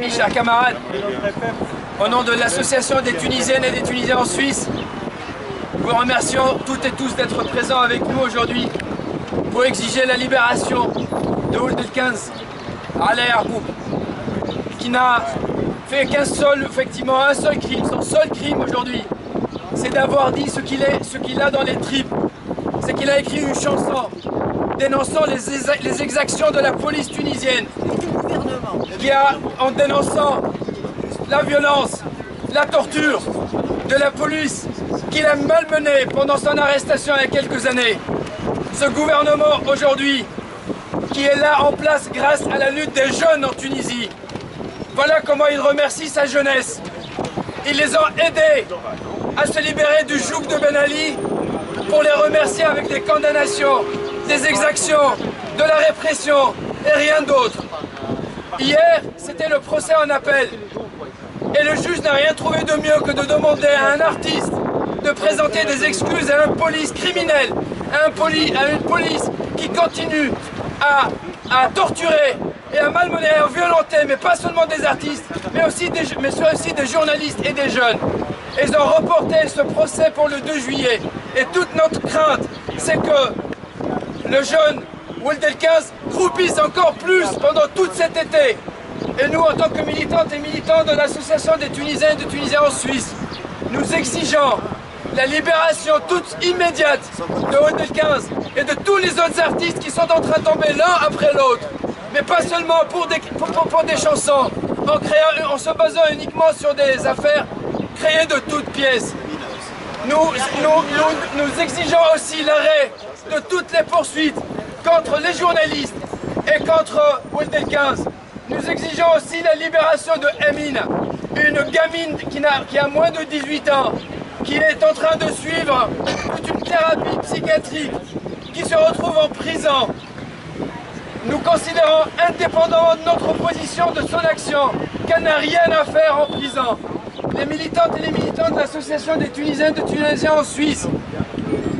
Mes chers camarades, au nom de l'association des Tunisiennes et des Tunisiens en Suisse, nous vous remercions toutes et tous d'être présents avec nous aujourd'hui pour exiger la libération de Ould El Kens, Alaa Yaqoub, qui n'a fait qu'un seul, effectivement, un seul crime. Son seul crime aujourd'hui, c'est d'avoir dit ce qu'il a dans les tripes. C'est qu'il a écrit une chanson dénonçant les exactions de la police tunisienne, en dénonçant la violence, la torture de la police qu'il a malmenée pendant son arrestation il y a quelques années. Ce gouvernement aujourd'hui, qui est là en place grâce à la lutte des jeunes en Tunisie, voilà comment il remercie sa jeunesse. Ils les ont aidés à se libérer du joug de Ben Ali pour les remercier avec des condamnations, des exactions, de la répression et rien d'autre. Hier, c'était le procès en appel. Et le juge n'a rien trouvé de mieux que de demander à un artiste de présenter des excuses à une police criminelle, à une police qui continue à torturer et à malmener, à violenter, mais pas seulement des artistes, mais aussi des journalistes et des jeunes. Ils ont reporté ce procès pour le 2 juillet. Et toute notre crainte, c'est que le jeune Ould El Kens croupisse encore plus pendant tout cet été. Et nous, en tant que militantes et militants de l'association des Tunisiens et des Tunisiens en Suisse, nous exigeons la libération toute immédiate de Ould El Kens et de tous les autres artistes qui sont en train de tomber l'un après l'autre. Mais pas seulement pour des chansons, en se basant uniquement sur des affaires créées de toutes pièces. Nous exigeons aussi l'arrêt de toutes les poursuites contre les journalistes et contre Ould El Kens. Nous exigeons aussi la libération de Emine, une gamine qui a moins de 18 ans, qui est en train de suivre toute une thérapie psychiatrique, qui se retrouve en prison. Nous considérons, indépendamment de notre opposition de son action, qu'elle n'a rien à faire en prison. Les militantes et les militants de l'association des Tunisiens et des Tunisiens en Suisse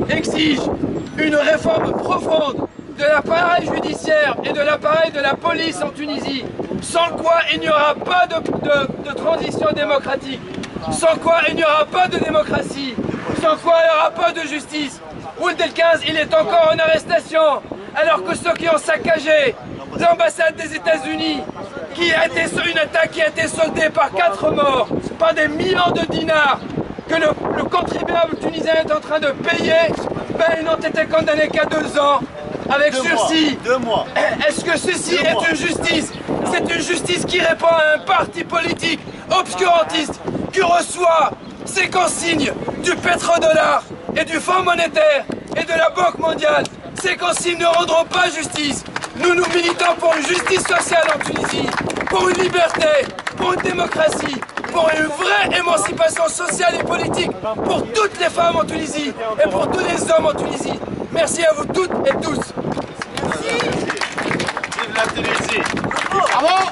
exigent une réforme profonde de l'appareil judiciaire et de l'appareil de la police en Tunisie, sans quoi il n'y aura pas de transition démocratique, sans quoi il n'y aura pas de démocratie, sans quoi il n'y aura pas de justice. Ould El Kens, il est encore en arrestation, alors que ceux qui ont saccagé l'ambassade des États-Unis, une attaque qui a été soldée par 4 morts, par des millions de dinars, que le contribuable tunisien est en train de payer, ben ils n'ont été condamnés qu'à 2 ans, avec sursis. 2 mois. Est-ce que ceci est une justice? C'est une justice qui répond à un parti politique obscurantiste qui reçoit ses consignes du pétrodollar et du Fonds monétaire et de la Banque mondiale. Ces consignes ne rendront pas justice. Nous militons pour une justice sociale en Tunisie, pour une liberté, pour une démocratie, pour une vraie émancipation sociale et politique pour toutes les femmes en Tunisie et pour tous les hommes en Tunisie. Merci à vous toutes et tous. Merci. Vive la Tunisie. Bravo.